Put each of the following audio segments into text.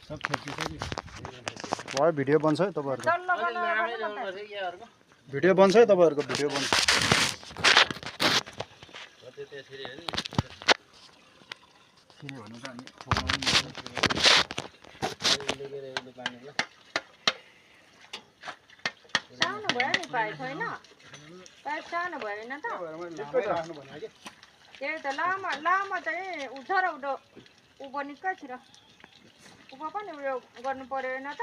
भयो भिडियो बन्छ है तपाईहरुको भिडियो बन्छ है तपाईहरुको भिडियो बन्छ सानो भयो नि पाइप हैन पाइप सानो भएन त त्यही त लामा लामा चाहिँ उठ र उठ उभो निकै छ र उभो पनि उयो गर्नु पर्यो हैन त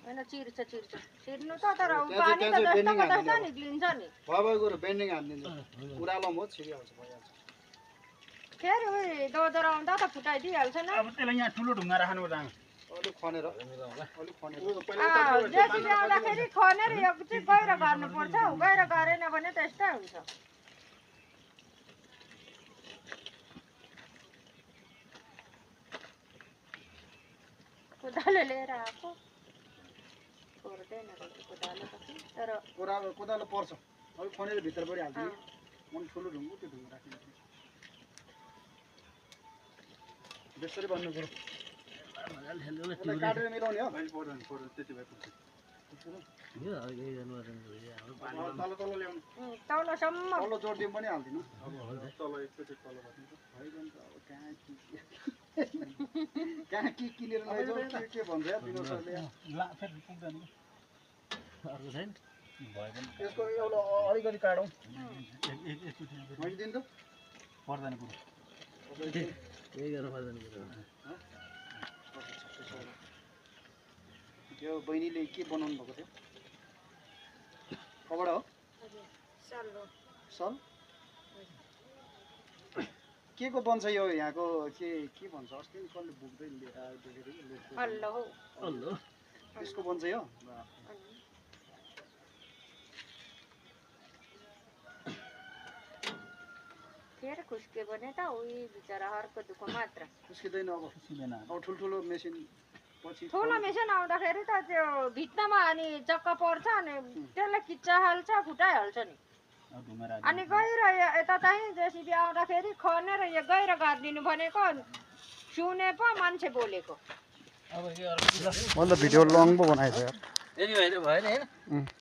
हैन चिर्छ चिर्नु त तर पानी त जस्तोको जस्तो निक्लिन्छ नि बाबाको बेन्डिङ हान्दिन्छ उरालो म छिरिहाल्छ भइहाल्छ फेरि उही दोधरो आउँदा त फुटाइदिइहाल्छ नि अब त्यसलाई यहाँ ठुलो ढुङ्गा राख्नु पर्छ अलि खनेर जेसीबी आउँदाखेरि खनेर यो चाहिँ गहिरो गर्नुपर्छ गहिरो गरेन भने त यस्तै हुन्छ कोदालो लिएर आएको पर्दैन कोदालो त तर कोदालो पर्छ अलि खनेर भित्र पनि हाल्दिनु मन ठुलो ढुङ्गो त्यो ढुङ्गा राख्नु त्यसरी भन्नु पर्यो काटेर मिलाउने हो पर्दैन त्यति भए पुग्छ तल तल ल्याउनु तलसम्म तल जोडिदिउँ पनि हाल्दिनु तल एकचोटि तल भनिन्छ भइरहन्छ अब कहाँ के किनेर लैजाऊ के भन्छ यार दिनु सरले ला फेरि पुग्दैन अर्को छैन भयो पनि यसको एउटा अलिकति काटौँ एकचोटि मैले दिनु त पर्दैन पुरो यही गर्नु पर्दैन पुरो त्यो बहिनीले के बनाउनु भएको थियो कपडा हो सल के को बन्छ यो यहाँको के भन्छ अस्ति कसले बुक्दै लिएर देखेको हल्लो हल्लो त्यसको बन्छ यो फेरि खुस्के भने त उही बिचरा हरको दुःख मात्र खुस्किँदैन अब खुसिँदैन अब ठुल्ठुलो मेसिन पछि ठुलो मेसिन आउँदाखेरि त त्यो भित्तामा अनि चक्का पर्छ अनि त्यसले खिच्चा हाल्छ फुटाइहाल्छ नि अब ढुङ्गा राख्नु अनि गहिरो यता चाहिँ जेसीबी आउँदाखेरि खनेर यो गहिरो गरिदिनु भनेको सुने पो मान्छे बोलेको अब के अर्को मैले भिडियो लङ पो बनाएको यार यदि भयो त भयो नि हैन